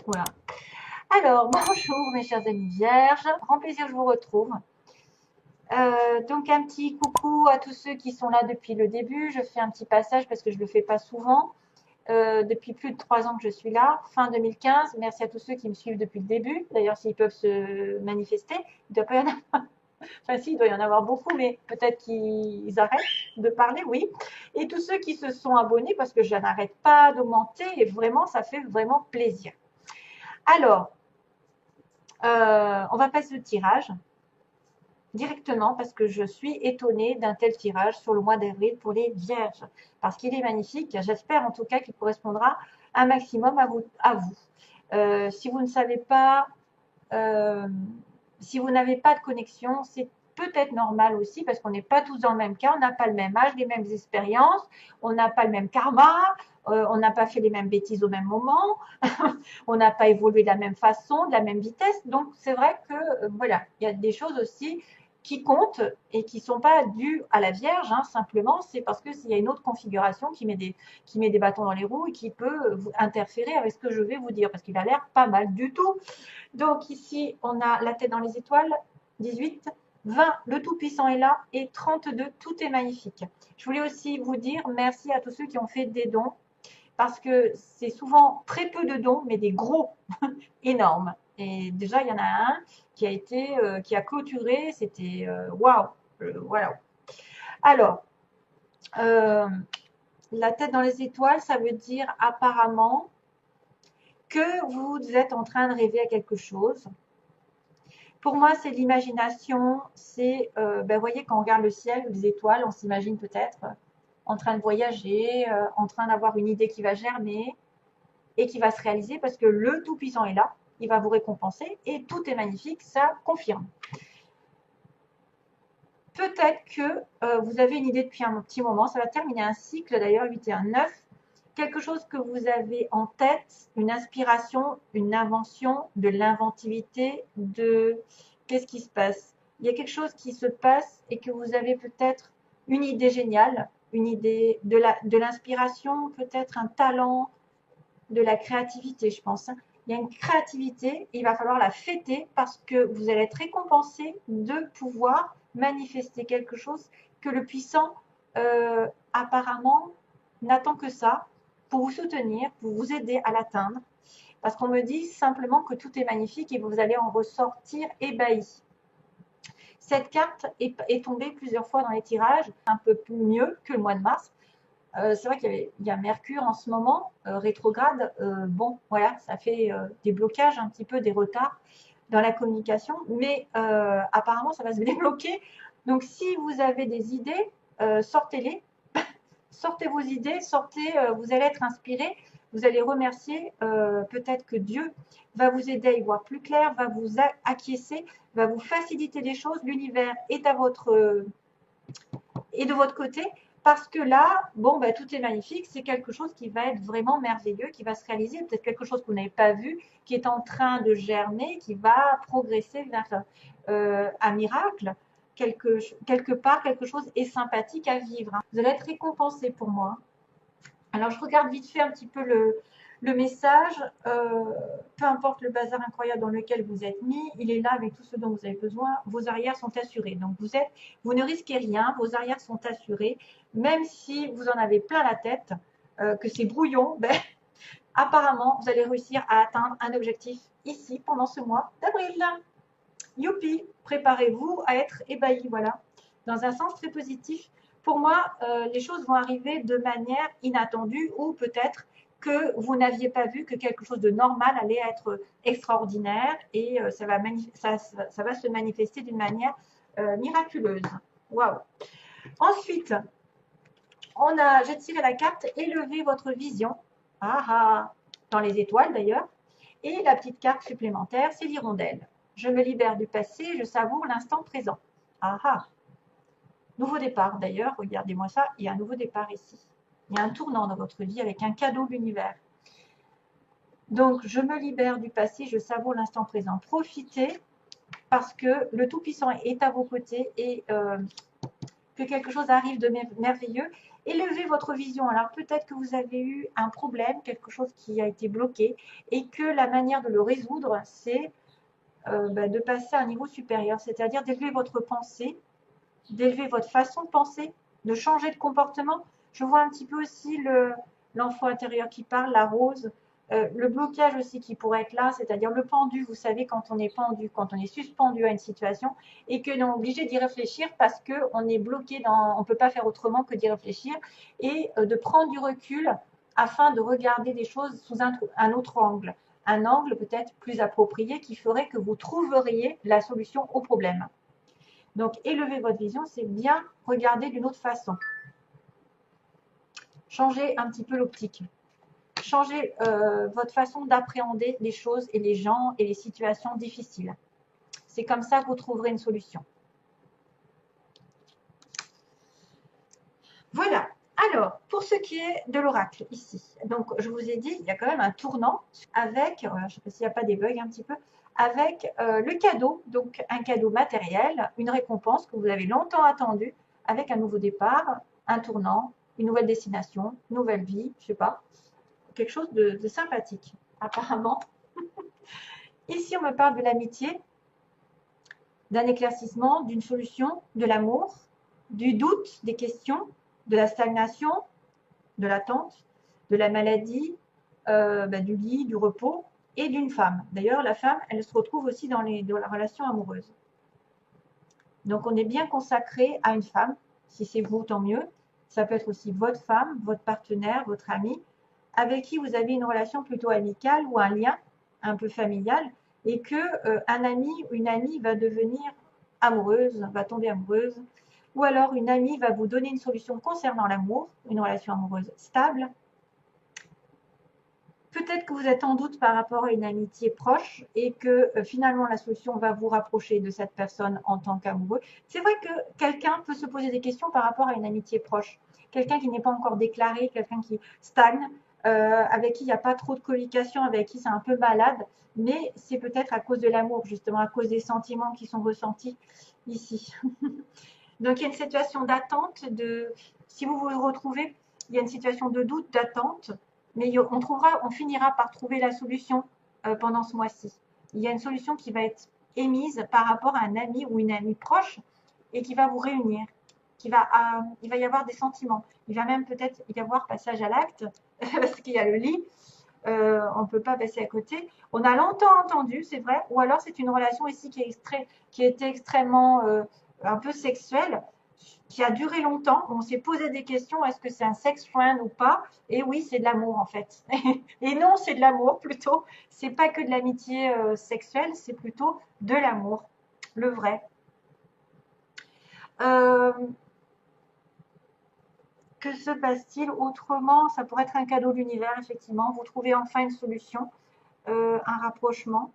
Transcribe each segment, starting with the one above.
Voilà. Alors, bonjour mes chers amis vierges, grand plaisir que je vous retrouve. Donc un petit coucou à tous ceux qui sont là depuis le début. Je fais un petit passage parce que je ne le fais pas souvent. Depuis plus de 3 ans que je suis là, fin 2015. Merci à tous ceux qui me suivent depuis le début. D'ailleurs, s'ils peuvent se manifester, il doit pas y en avoir. Enfin, si, il doit y en avoir beaucoup, mais peut-être qu'ils arrêtent de parler, oui. Et tous ceux qui se sont abonnés, parce que je n'arrête pas d'augmenter, et vraiment, ça fait vraiment plaisir. Alors, on va passer le tirage directement parce que je suis étonnée d'un tel tirage sur le mois d'avril pour les vierges. Parce qu'il est magnifique. J'espère en tout cas qu'il correspondra un maximum à vous. Si vous ne savez pas, euh, si vous n'avez pas de connexion, c'est peut-être normal aussi parce qu'on n'est pas tous dans le même cas, on n'a pas le même âge, les mêmes expériences, on n'a pas le même karma, on n'a pas fait les mêmes bêtises au même moment, on n'a pas évolué de la même façon, de la même vitesse. Donc c'est vrai que voilà, il y a des choses aussi qui comptent et qui ne sont pas dues à la Vierge, hein, simplement c'est parce que s'il y a une autre configuration qui met des bâtons dans les roues et qui peut interférer avec ce que je vais vous dire, parce qu'il a l'air pas mal du tout. Donc ici, on a la tête dans les étoiles, 18, 20, le Tout-Puissant est là, et 32, tout est magnifique. Je voulais aussi vous dire merci à tous ceux qui ont fait des dons, parce que c'est souvent très peu de dons, mais des gros, énormes. Et déjà, il y en a un qui a clôturé, c'était waouh, voilà. Alors, euh, la tête dans les étoiles, ça veut dire apparemment que vous êtes en train de rêver à quelque chose. Pour moi, c'est l'imagination. C'est, vous voyez, quand on regarde le ciel, les étoiles, on s'imagine peut-être en train de voyager, en train d'avoir une idée qui va germer et qui va se réaliser parce que le Tout-Puissant est là. Il va vous récompenser et tout est magnifique, ça confirme. Peut-être que vous avez une idée depuis un petit moment. Ça va terminer un cycle, d'ailleurs, 8 et 1, 9. Quelque chose que vous avez en tête, une inspiration, une invention, de l'inventivité, de qu'est-ce qui se passe. Il y a quelque chose qui se passe et que vous avez peut-être une idée géniale, une idée de l'inspiration, peut-être un talent, de la créativité, je pense. Il y a une créativité, il va falloir la fêter parce que vous allez être récompensé de pouvoir manifester quelque chose que le puissant apparemment n'attend que ça pour vous soutenir, pour vous aider à l'atteindre. Parce qu'on me dit simplement que tout est magnifique et vous allez en ressortir ébahi. Cette carte est tombée plusieurs fois dans les tirages, un peu mieux que le mois de mars. C'est vrai qu'il y a Mercure en ce moment, rétrograde. Bon, voilà, ça fait des blocages, un petit peu des retards dans la communication, mais apparemment, ça va se débloquer. Donc, si vous avez des idées, sortez-les, sortez vos idées, sortez, vous allez être inspiré, vous allez remercier, peut-être que Dieu va vous aider à y voir plus clair, va vous acquiescer, va vous faciliter les choses, l'univers est de votre côté, parce que là, bon, bah, tout est magnifique, c'est quelque chose qui va être vraiment merveilleux, qui va se réaliser, peut-être quelque chose que vous n'avez pas vu, qui est en train de germer, qui va progresser vers un miracle, quelque part, quelque chose est sympathique à vivre, hein. Vous allez être récompensé pour moi. Alors, je regarde vite fait un petit peu le message. Peu importe le bazar incroyable dans lequel vous êtes mis, il est là avec tout ce dont vous avez besoin. Vos arrières sont assurées. Donc, vous ne risquez rien. Vos arrières sont assurées. Même si vous en avez plein la tête, que c'est brouillon, ben, apparemment, vous allez réussir à atteindre un objectif ici pendant ce mois d'avril. Youpi, préparez-vous à être ébahi, voilà. Dans un sens très positif. Pour moi, les choses vont arriver de manière inattendue ou peut-être que vous n'aviez pas vu que quelque chose de normal allait être extraordinaire et ça va se manifester d'une manière miraculeuse. Waouh. Ensuite, j'ai tiré la carte Élevez votre vision. Ah ah, dans les étoiles d'ailleurs. Et la petite carte supplémentaire, c'est l'hirondelle. Je me libère du passé, je savoure l'instant présent. Ah ah. Nouveau départ d'ailleurs, regardez-moi ça, il y a un nouveau départ ici. Il y a un tournant dans votre vie avec un cadeau de l'univers. Donc, je me libère du passé, je savoure l'instant présent. Profitez parce que le Tout-Puissant est à vos côtés et que quelque chose arrive de merveilleux. Élevez votre vision. Alors peut-être que vous avez eu un problème, quelque chose qui a été bloqué, et que la manière de le résoudre, c'est de passer à un niveau supérieur, c'est-à-dire d'élever votre pensée, d'élever votre façon de penser, de changer de comportement. Je vois un petit peu aussi l'enfant intérieur qui parle, la rose, le blocage aussi qui pourrait être là, c'est-à-dire le pendu. Vous savez, quand on est pendu, quand on est suspendu à une situation et que l'on est obligé d'y réfléchir parce qu'on est bloqué on ne peut pas faire autrement que d'y réfléchir et de prendre du recul afin de regarder les choses sous un autre angle. Un angle peut-être plus approprié qui ferait que vous trouveriez la solution au problème. Donc, élever votre vision, c'est bien regarder d'une autre façon. Changer un petit peu l'optique. Changer votre façon d'appréhender les choses et les gens et les situations difficiles. C'est comme ça que vous trouverez une solution. Voilà. Alors, pour ce qui est de l'oracle, ici, donc je vous ai dit, il y a quand même un tournant avec, je ne sais pas s'il n'y a pas des bugs un petit peu, avec le cadeau, donc un cadeau matériel, une récompense que vous avez longtemps attendue, avec un nouveau départ, un tournant, une nouvelle destination, une nouvelle vie, je ne sais pas, quelque chose de sympathique, apparemment. Ici, on me parle de l'amitié, d'un éclaircissement, d'une solution, de l'amour, du doute, des questions, de la stagnation, de l'attente, de la maladie, du lit, du repos et d'une femme. D'ailleurs, la femme, elle se retrouve aussi dans la relation amoureuse. Donc, on est bien consacré à une femme. Si c'est vous, tant mieux. Ça peut être aussi votre femme, votre partenaire, votre ami, avec qui vous avez une relation plutôt amicale ou un lien un peu familial et que un ami ou une amie va devenir amoureuse, va tomber amoureuse, ou alors une amie va vous donner une solution concernant l'amour, une relation amoureuse stable. Peut-être que vous êtes en doute par rapport à une amitié proche et que finalement la solution va vous rapprocher de cette personne en tant qu'amoureux. C'est vrai que quelqu'un peut se poser des questions par rapport à une amitié proche. Quelqu'un qui n'est pas encore déclaré, quelqu'un qui stagne, avec qui il n'y a pas trop de communication, avec qui c'est un peu malade, mais c'est peut-être à cause de l'amour, justement, à cause des sentiments qui sont ressentis ici. Donc il y a une situation d'attente, si vous vous retrouvez, il y a une situation de doute, d'attente, mais on finira par trouver la solution pendant ce mois-ci. Il y a une solution qui va être émise par rapport à un ami ou une amie proche et qui va vous réunir. Il va y avoir des sentiments. Il va même peut-être y avoir passage à l'acte parce qu'il y a le lit. On ne peut pas passer à côté. On a longtemps entendu, c'est vrai, ou alors c'est une relation ici qui était extrêmement un peu sexuelle, qui a duré longtemps. On s'est posé des questions, est-ce que c'est un sex friend ou pas? Et oui, c'est de l'amour en fait. Et non, c'est de l'amour plutôt. C'est pas que de l'amitié sexuelle, c'est plutôt de l'amour, le vrai. Que se passe-t-il autrement? Ça pourrait être un cadeau de l'univers, effectivement. Vous trouvez enfin une solution, un rapprochement.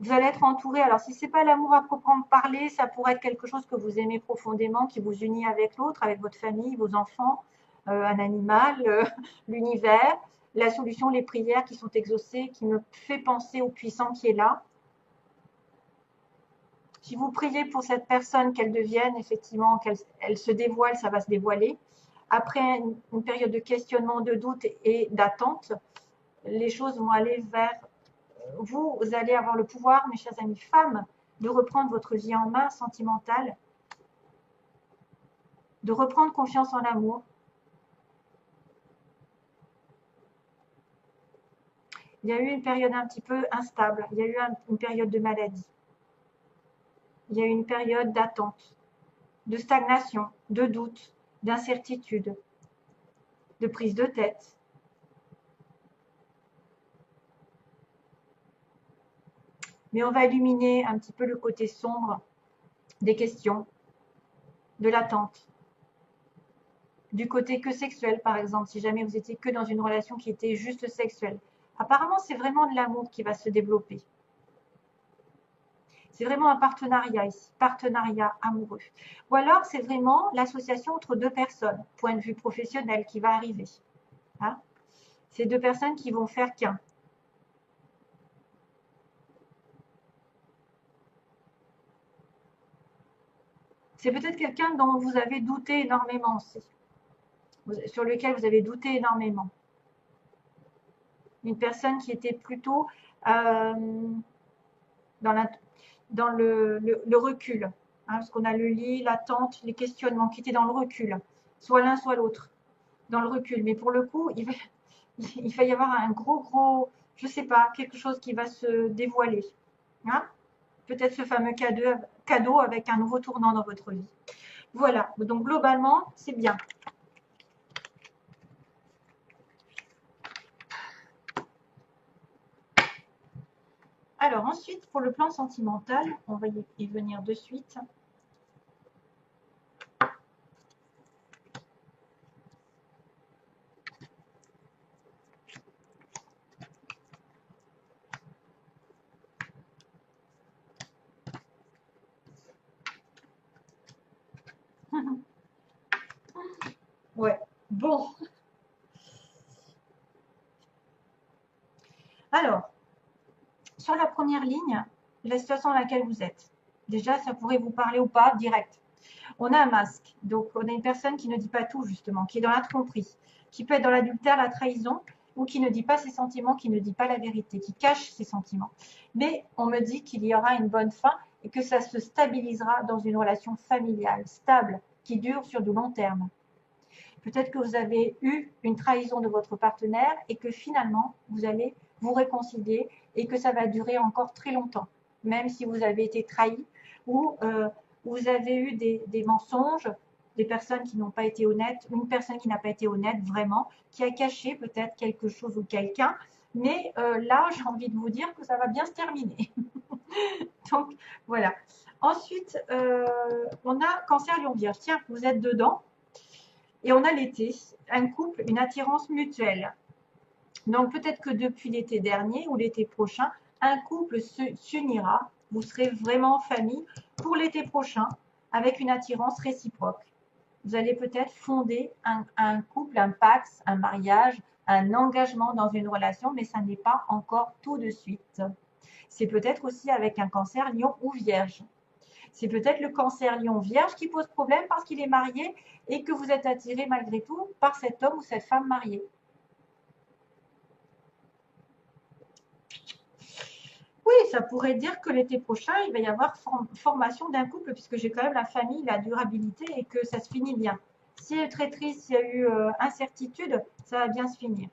Vous allez être entouré. Alors, si ce n'est pas l'amour à proprement parler, ça pourrait être quelque chose que vous aimez profondément, qui vous unit avec l'autre, avec votre famille, vos enfants, un animal, l'univers, la solution, les prières qui sont exaucées, qui me fait penser au puissant qui est là. Si vous priez pour cette personne, qu'elle devienne, effectivement, qu'elle se dévoile, ça va se dévoiler. Après une période de questionnement, de doute et d'attente, les choses vont aller vers vous allez avoir le pouvoir, mes chers amis femmes, de reprendre votre vie en main sentimentale, de reprendre confiance en l'amour. Il y a eu une période un petit peu instable, il y a eu une période de maladie, il y a eu une période d'attente, de stagnation, de doute, d'incertitude, de prise de tête. Mais on va illuminer un petit peu le côté sombre des questions, de l'attente, du côté que sexuel, par exemple, si jamais vous étiez que dans une relation qui était juste sexuelle. Apparemment, c'est vraiment de l'amour qui va se développer. C'est vraiment un partenariat ici, partenariat amoureux. Ou alors, c'est vraiment l'association entre deux personnes, point de vue professionnel, qui va arriver. Hein? C'est deux personnes qui vont faire qu'un. C'est peut-être quelqu'un dont vous avez douté énormément aussi, sur lequel vous avez douté énormément. Une personne qui était plutôt dans, la, dans le recul. Hein, parce qu'on a le lit, l'attente, les questionnements qui étaient dans le recul. Soit l'un, soit l'autre. Dans le recul. Mais pour le coup, il va y avoir un gros, je sais pas, quelque chose qui va se dévoiler. Hein, peut-être ce fameux cadeau avec un nouveau tournant dans votre vie. Voilà. Donc globalement, c'est bien. Alors ensuite, pour le plan sentimental, on va y venir de suite. Ouais, bon. Alors, sur la première ligne, la situation dans laquelle vous êtes. Déjà, ça pourrait vous parler ou pas direct. On a un masque, donc on a une personne qui ne dit pas tout justement, qui est dans la tromperie, qui peut être dans l'adultère, la trahison, ou qui ne dit pas ses sentiments, qui ne dit pas la vérité, qui cache ses sentiments. Mais on me dit qu'il y aura une bonne fin et que ça se stabilisera dans une relation familiale, stable, qui dure sur du long terme. Peut-être que vous avez eu une trahison de votre partenaire et que finalement, vous allez vous réconcilier et que ça va durer encore très longtemps, même si vous avez été trahi ou vous avez eu des mensonges, des personnes qui n'ont pas été honnêtes, une personne qui n'a pas été honnête vraiment, qui a caché peut-être quelque chose ou quelqu'un. Mais là, j'ai envie de vous dire que ça va bien se terminer. Donc, voilà. Ensuite, on a Cancer Lion Vierge. Tiens, vous êtes dedans. Et on a l'été, un couple, une attirance mutuelle. Donc peut-être que depuis l'été dernier ou l'été prochain, un couple s'unira, vous serez vraiment en famille pour l'été prochain avec une attirance réciproque. Vous allez peut-être fonder un couple, un pax, un mariage, un engagement dans une relation, mais ça n'est pas encore tout de suite. C'est peut-être aussi avec un Cancer, Lion ou Vierge. C'est peut-être le Cancer Lion Vierge qui pose problème parce qu'il est marié et que vous êtes attiré malgré tout par cet homme ou cette femme mariée. Oui, ça pourrait dire que l'été prochain, il va y avoir formation d'un couple puisque j'ai quand même la famille, la durabilité et que ça se finit bien. S'il y a eu traîtrise, s'il y a eu incertitude, ça va bien se finir.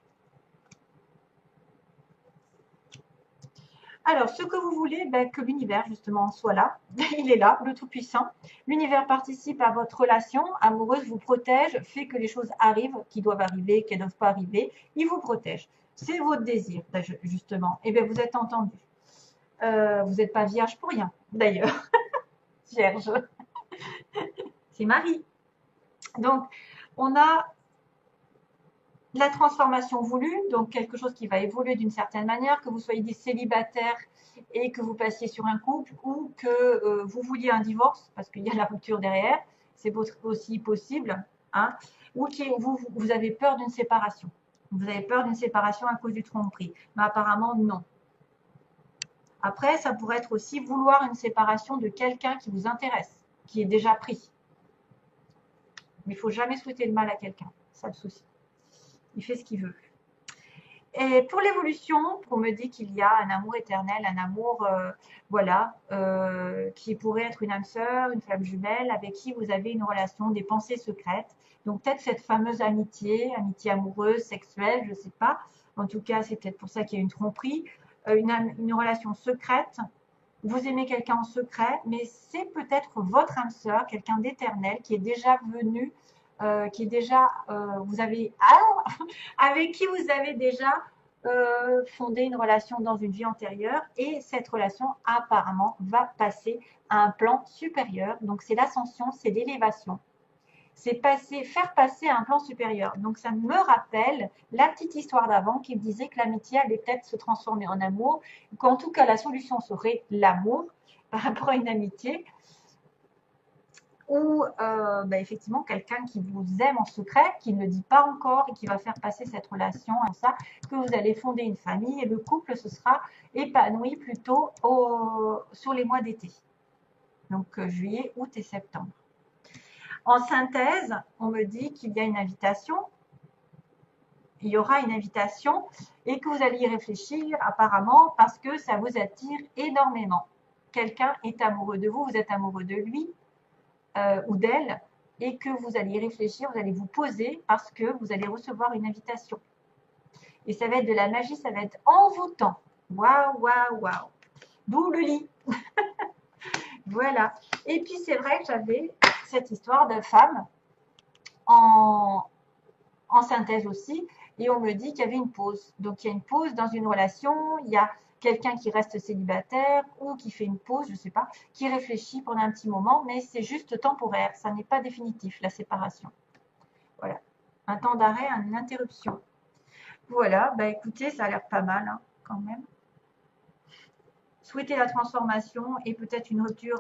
Alors, ce que vous voulez, ben, que l'univers, justement, soit là. Il est là, le Tout-Puissant. L'univers participe à votre relation amoureuse, vous protège, fait que les choses arrivent, qui doivent arriver, qui ne doivent pas arriver. Il vous protège. C'est votre désir, justement. Et bien, vous êtes entendu. Vous n'êtes pas vierge pour rien, d'ailleurs. Vierge. C'est Marie. Donc, on a la transformation voulue, donc quelque chose qui va évoluer d'une certaine manière, que vous soyez célibataire et que vous passiez sur un couple ou que vous vouliez un divorce, parce qu'il y a la rupture derrière, c'est aussi possible, hein, ou que vous avez peur d'une séparation. Vous avez peur d'une séparation à cause du tromperie. Mais apparemment, non. Après, ça pourrait être aussi vouloir une séparation de quelqu'un qui vous intéresse, qui est déjà pris. Mais il ne faut jamais souhaiter le mal à quelqu'un. C'est ça le souci. Il fait ce qu'il veut. Et pour l'évolution, on me dit qu'il y a un amour éternel, un amour, voilà, qui pourrait être une âme sœur, une flamme jumelle, avec qui vous avez une relation, des pensées secrètes. Donc peut-être cette fameuse amitié, amitié amoureuse, sexuelle, je ne sais pas. En tout cas, c'est peut-être pour ça qu'il y a une tromperie, une relation secrète. Vous aimez quelqu'un en secret, mais c'est peut-être votre âme sœur, quelqu'un d'éternel qui est déjà venu, qui est déjà, vous avez, avec qui vous avez déjà fondé une relation dans une vie antérieure et cette relation apparemment va passer à un plan supérieur. Donc c'est l'ascension, c'est l'élévation. C'est faire passer à un plan supérieur. Donc ça me rappelle la petite histoire d'avant qui me disait que l'amitié allait peut-être se transformer en amour, qu'en tout cas la solution serait l'amour par rapport à une amitié ou effectivement quelqu'un qui vous aime en secret, qui ne le dit pas encore et qui va faire passer cette relation à ça, que vous allez fonder une famille et le couple se sera épanoui plutôt sur les mois d'été. Donc juillet, août et septembre. En synthèse, on me dit qu'il y a une invitation. Il y aura une invitation et que vous allez y réfléchir apparemment parce que ça vous attire énormément. Quelqu'un est amoureux de vous, vous êtes amoureux de lui ou d'elle et que vous allez y réfléchir, vous allez vous poser parce que vous allez recevoir une invitation. Et ça va être de la magie, ça va être envoûtant. Waouh, waouh, waouh. D'où le lit. Voilà. Et puis c'est vrai que j'avais cette histoire de femme en synthèse aussi. Et on me dit qu'il y avait une pause. Donc il y a une pause dans une relation, il y a quelqu'un qui reste célibataire ou qui fait une pause, je ne sais pas, qui réfléchit pendant un petit moment, mais c'est juste temporaire, ça n'est pas définitif, la séparation. Voilà. Un temps d'arrêt, une interruption. Voilà, bah écoutez, ça a l'air pas mal hein, quand même. Souhaiter la transformation et peut-être une rupture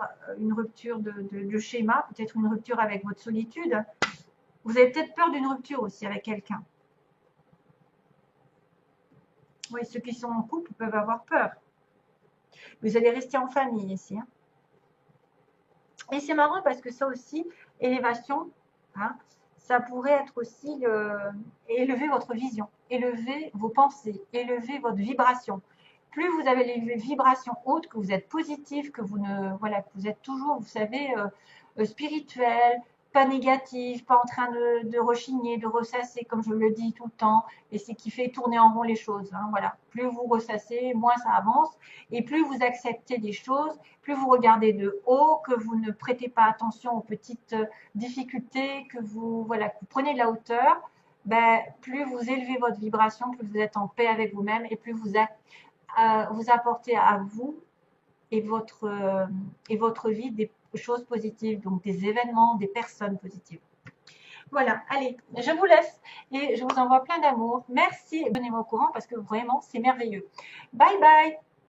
de schéma, peut-être une rupture avec votre solitude. Vous avez peut-être peur d'une rupture aussi avec quelqu'un. Oui, ceux qui sont en couple peuvent avoir peur. Vous allez rester en famille ici. Hein. Et c'est marrant parce que ça aussi, élévation, hein, ça pourrait être aussi élever votre vision, élever vos pensées, élever votre vibration. Plus vous avez les vibrations hautes, que vous êtes positif, que vous ne, voilà, que vous êtes toujours, vous savez, spirituel, pas négatif, pas en train de rechigner, de ressasser, comme je le dis tout le temps, et c'est qui fait tourner en rond les choses. Hein, voilà. Plus vous ressassez, moins ça avance, et plus vous acceptez des choses, plus vous regardez de haut, que vous ne prêtez pas attention aux petites difficultés, que vous, voilà, que vous prenez de la hauteur, ben, plus vous élevez votre vibration, plus vous êtes en paix avec vous-même, et plus vous apportez à vous et votre vie des choses positives, donc des événements, des personnes positives. Voilà, allez, je vous laisse et je vous envoie plein d'amour. Merci, tenez-moi au courant parce que vraiment, c'est merveilleux. Bye bye.